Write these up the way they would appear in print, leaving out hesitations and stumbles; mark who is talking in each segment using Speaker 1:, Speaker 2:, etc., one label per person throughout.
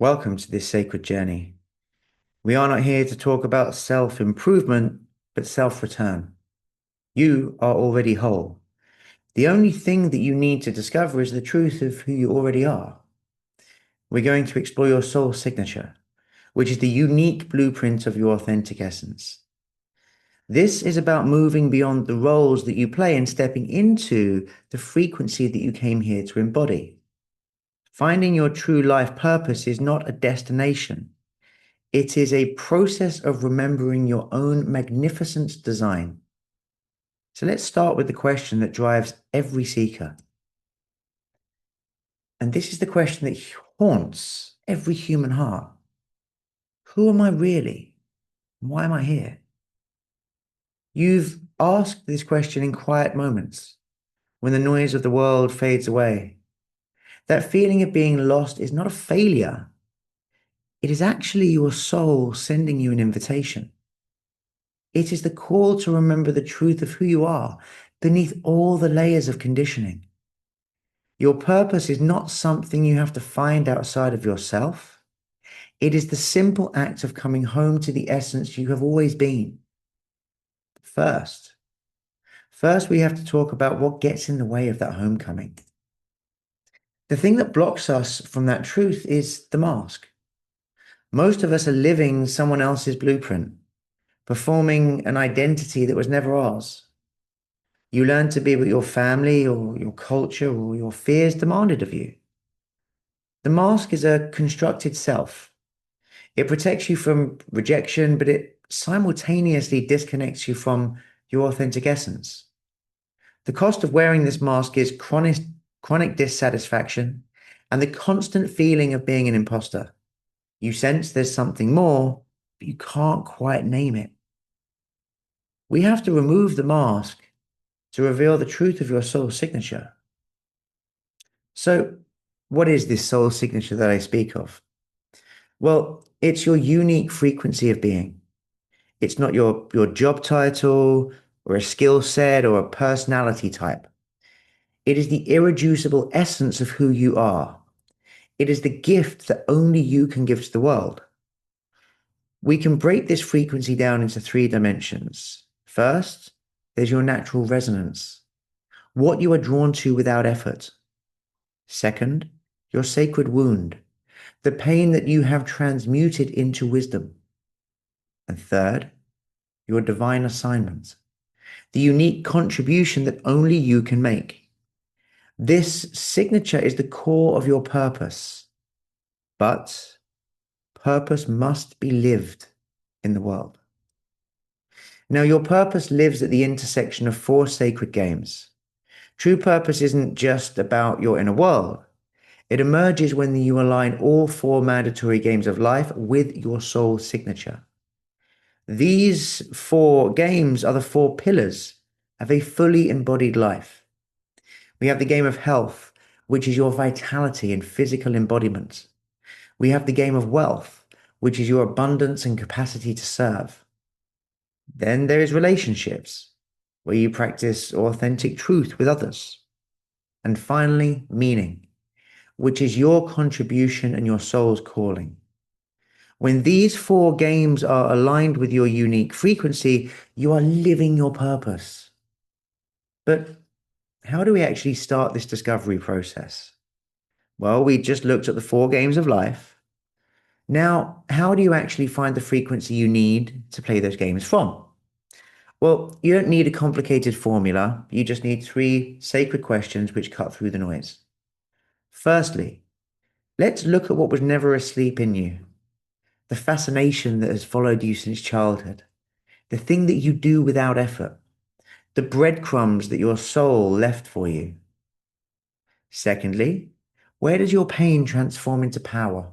Speaker 1: Welcome to this sacred journey. We are not here to talk about self-improvement, but self-return. You are already whole. The only thing that you need to discover is the truth of who you already are. We're going to explore your soul signature, which is the unique blueprint of your authentic essence. This is about moving beyond the roles that you play and stepping into the frequency that you came here to embody. Finding your true life purpose is not a destination. It is a process of remembering your own magnificent design. So let's start with the question that drives every seeker. And this is the question that haunts every human heart. Who am I really? Why am I here? You've asked this question in quiet moments when the noise of the world fades away. That feeling of being lost is not a failure. It is actually your soul sending you an invitation. It is the call to remember the truth of who you are beneath all the layers of conditioning. Your purpose is not something you have to find outside of yourself. It is the simple act of coming home to the essence you have always been. First, first we have to talk about what gets in the way of that homecoming. The thing that blocks us from that truth is the mask. Most of us are living someone else's blueprint, performing an identity that was never ours. You learn to be what your family or your culture or your fears demanded of you. The mask is a constructed self. It protects you from rejection, but it simultaneously disconnects you from your authentic essence. The cost of wearing this mask is chronic dissatisfaction and the constant feeling of being an imposter. You sense there's something more, but you can't quite name it. We have to remove the mask to reveal the truth of your soul signature. So, what is this soul signature that I speak of? Well, it's your unique frequency of being. It's not your job title or a skill set or a personality type. It is the irreducible essence of who you are. It is the gift that only you can give to the world. We can break this frequency down into three dimensions. First, there's your natural resonance, what you are drawn to without effort. Second, your sacred wound, the pain that you have transmuted into wisdom. And third, your divine assignment, the unique contribution that only you can make. This signature is the core of your purpose, but purpose must be lived in the world. Now, your purpose lives at the intersection of four sacred games. True purpose isn't just about your inner world. It emerges when you align all four mandatory games of life with your soul signature. These four games are the four pillars of a fully embodied life. We have the game of health, which is your vitality and physical embodiment. We have the game of wealth, which is your abundance and capacity to serve. Then there is relationships, where you practice authentic truth with others. And finally, meaning, which is your contribution and your soul's calling. When these four games are aligned with your unique frequency, you are living your purpose. But how do we actually start this discovery process? Well, we just looked at the four games of life. Now, how do you actually find the frequency you need to play those games from? Well, you don't need a complicated formula. You just need three sacred questions which cut through the noise. Firstly, let's look at what was never asleep in you, the fascination that has followed you since childhood, the thing that you do without effort, the breadcrumbs that your soul left for you. Secondly, where does your pain transform into power?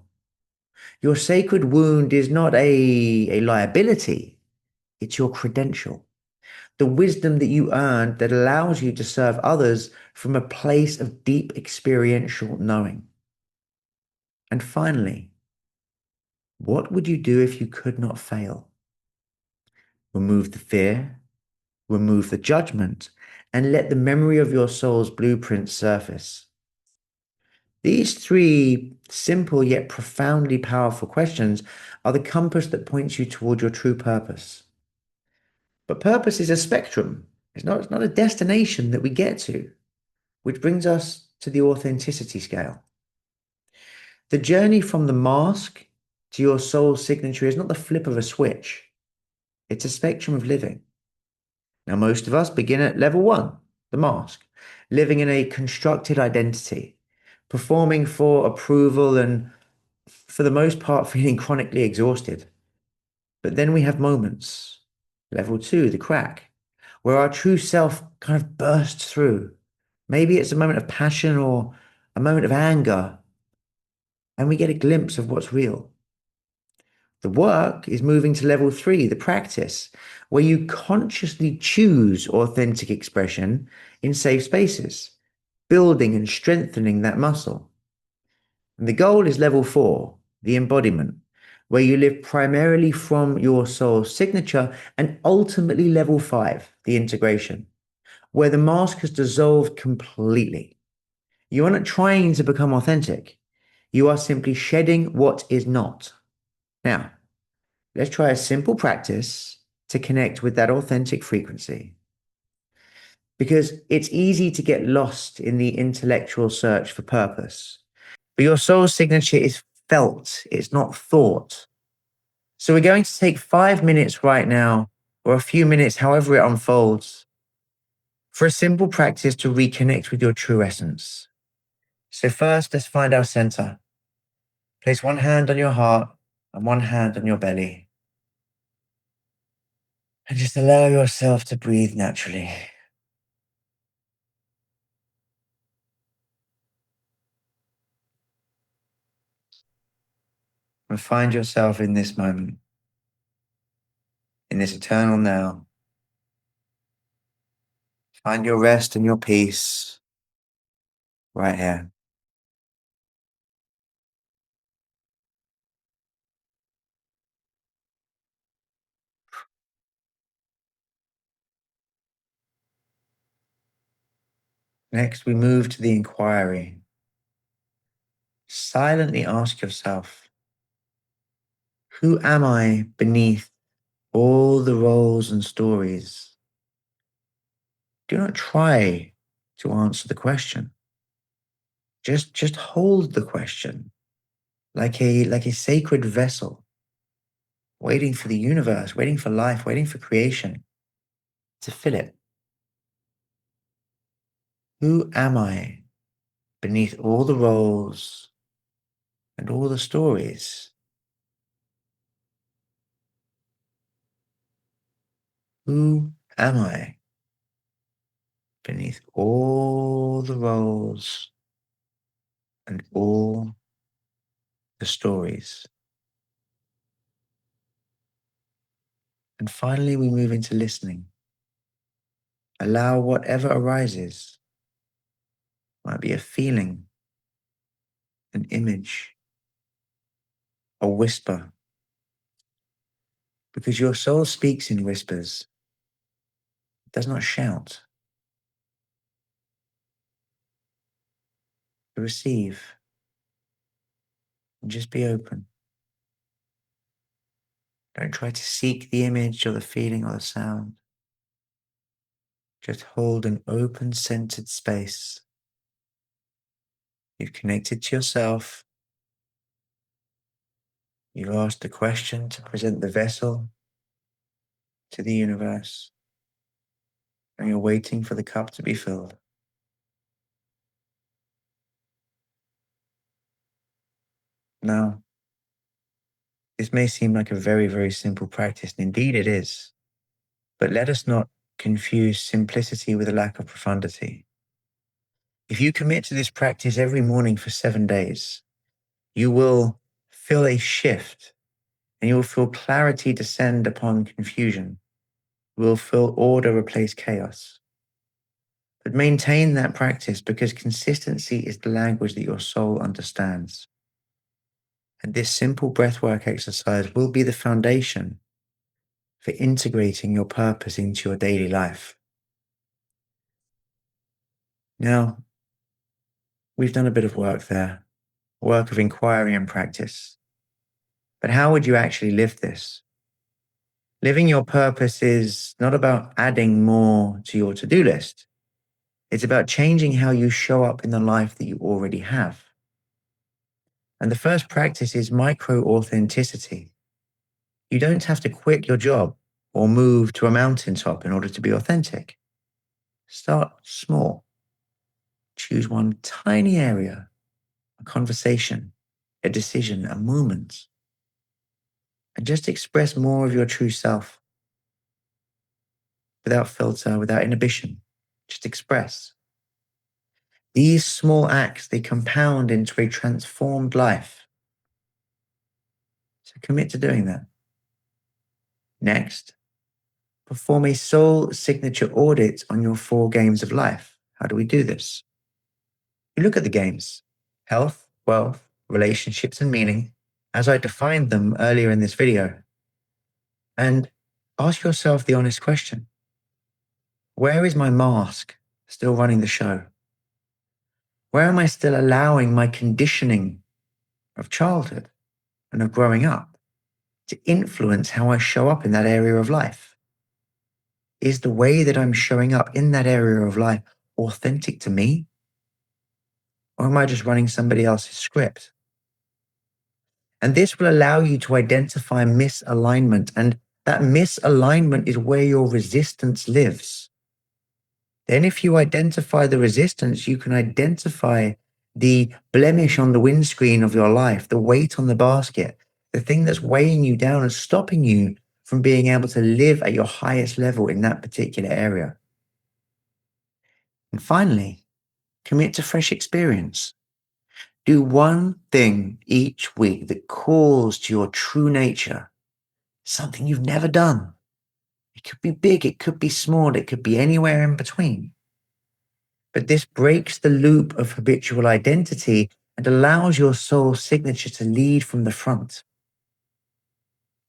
Speaker 1: Your sacred wound is not a liability, it's your credential, the wisdom that you earned that allows you to serve others from a place of deep experiential knowing. And finally, what would you do if you could not fail? Remove the fear, remove the judgment, and let the memory of your soul's blueprint surface. These three simple yet profoundly powerful questions are the compass that points you toward your true purpose. But purpose is a spectrum. It's not a destination that we get to, which brings us to the authenticity scale. The journey from the mask to your soul signature is not the flip of a switch. It's a spectrum of living. Now, most of us begin at level one, the mask, living in a constructed identity, performing for approval and, for the most part, feeling chronically exhausted. But then we have moments, level two, the crack, where our true self kind of bursts through. Maybe it's a moment of passion or a moment of anger, and we get a glimpse of what's real. The work is moving to level three, the practice, where you consciously choose authentic expression in safe spaces, building and strengthening that muscle. And the goal is level four, the embodiment, where you live primarily from your soul signature, and ultimately level five, the integration, where the mask has dissolved completely. You are not trying to become authentic. You are simply shedding what is not. Now, let's try a simple practice to connect with that authentic frequency. Because it's easy to get lost in the intellectual search for purpose. But your soul signature is felt, it's not thought. So we're going to take 5 minutes right now, or a few minutes, however it unfolds, for a simple practice to reconnect with your true essence. So first, let's find our center. Place one hand on your heart and one hand on your belly. And just allow yourself to breathe naturally. And find yourself in this moment, in this eternal now. Find your rest and your peace right here. Next, we move to the inquiry. Silently ask yourself, who am I beneath all the roles and stories? Do not try to answer the question. Just hold the question like a sacred vessel, waiting for the universe, waiting for life, waiting for creation to fill it. Who am I beneath all the roles and all the stories? Who am I beneath all the roles and all the stories? And finally, we move into listening. Allow whatever arises, might be a feeling, an image, a whisper, because your soul speaks in whispers, it does not shout. Receive and just be open. Don't try to seek the image or the feeling or the sound. Just hold an open, centered space. You've connected to yourself. You've asked the question to present the vessel to the universe, and you're waiting for the cup to be filled. Now, this may seem like a very, very simple practice, and indeed it is. But let us not confuse simplicity with a lack of profundity. If you commit to this practice every morning for 7 days, you will feel a shift, and you will feel clarity descend upon confusion. You will feel order replace chaos. But maintain that practice, because consistency is the language that your soul understands. And this simple breathwork exercise will be the foundation for integrating your purpose into your daily life. Now, We've done a bit of work there, work of inquiry and practice. But how would you actually live this? Living your purpose is not about adding more to your to-do list. It's about changing how you show up in the life that you already have. And the first practice is micro-authenticity. You don't have to quit your job or move to a mountaintop in order to be authentic. Start small. Choose one tiny area, a conversation, a decision, a moment, and just express more of your true self without filter, without inhibition. Just express. These small acts, they compound into a transformed life. So commit to doing that. Next, perform a soul signature audit on your 4 games of life. How do we do this? You look at the games: health, wealth, relationships, and meaning, as I defined them earlier in this video, and ask yourself the honest question: where is my mask still running the show? Where am I still allowing my conditioning of childhood and of growing up to influence how I show up in that area of life? Is the way that I'm showing up in that area of life authentic to me? Or am I just running somebody else's script? And this will allow you to identify misalignment. And that misalignment is where your resistance lives. Then if you identify the resistance, you can identify the blemish on the windscreen of your life, the weight on the basket, the thing that's weighing you down and stopping you from being able to live at your highest level in that particular area. And finally, commit to fresh experience. Do one thing each week that calls to your true nature, something you've never done. It could be big, it could be small, it could be anywhere in between. But this breaks the loop of habitual identity and allows your soul signature to lead from the front.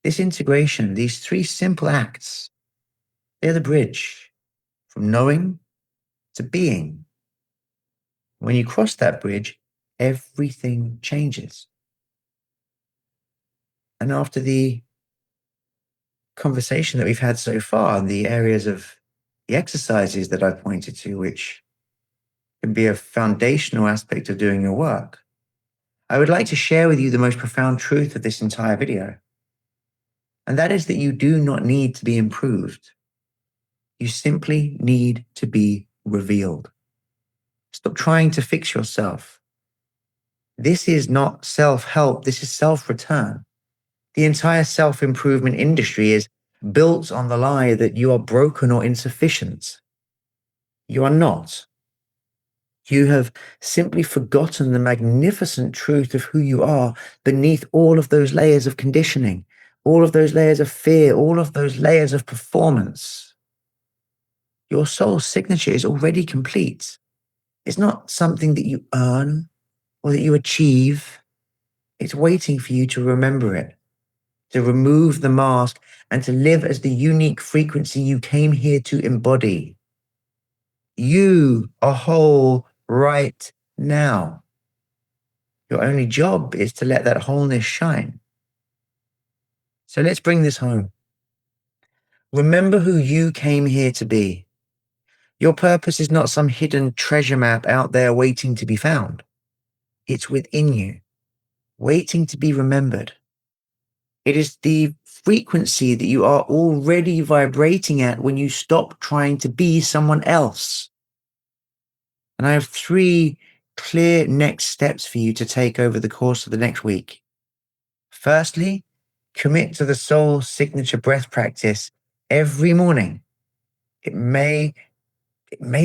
Speaker 1: This integration, these 3 simple acts, they're the bridge from knowing to being. When you cross that bridge, everything changes. And after the conversation that we've had so far, and the areas of the exercises that I've pointed to, which can be a foundational aspect of doing your work, I would like to share with you the most profound truth of this entire video. And that is that you do not need to be improved. You simply need to be revealed. Stop trying to fix yourself. This is not self-help, this is self-return. The entire self-improvement industry is built on the lie that you are broken or insufficient. You are not. You have simply forgotten the magnificent truth of who you are beneath all of those layers of conditioning, all of those layers of fear, all of those layers of performance. Your soul signature is already complete. It's not something that you earn or that you achieve. It's waiting for you to remember it, to remove the mask, and to live as the unique frequency you came here to embody. You are whole right now. Your only job is to let that wholeness shine. So let's bring this home. Remember who you came here to be. Your purpose is not some hidden treasure map out there waiting to be found. It's within you, waiting to be remembered. It is the frequency that you are already vibrating at when you stop trying to be someone else. And I have 3 clear next steps for you to take over the course of the next week. Firstly, commit to the soul signature breath practice every morning. It may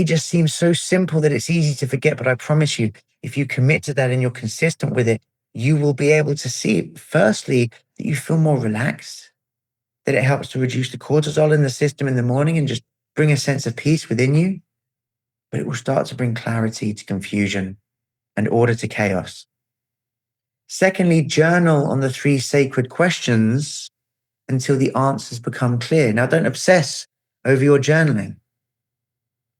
Speaker 1: just seem so simple that it's easy to forget, but I promise you, if you commit to that and you're consistent with it, you will be able to see, firstly, that you feel more relaxed, that it helps to reduce the cortisol in the system in the morning and just bring a sense of peace within you. But it will start to bring clarity to confusion and order to chaos. Secondly, journal on the 3 sacred questions until the answers become clear. Now, don't obsess over your journaling.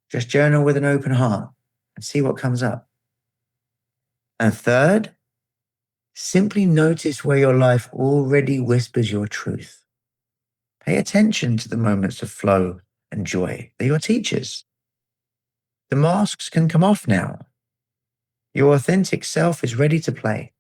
Speaker 1: Just journal with an open heart and see what comes up. And third, simply notice where your life already whispers your truth. Pay attention to the moments of flow and joy. They're your teachers. The masks can come off now. Your authentic self is ready to play.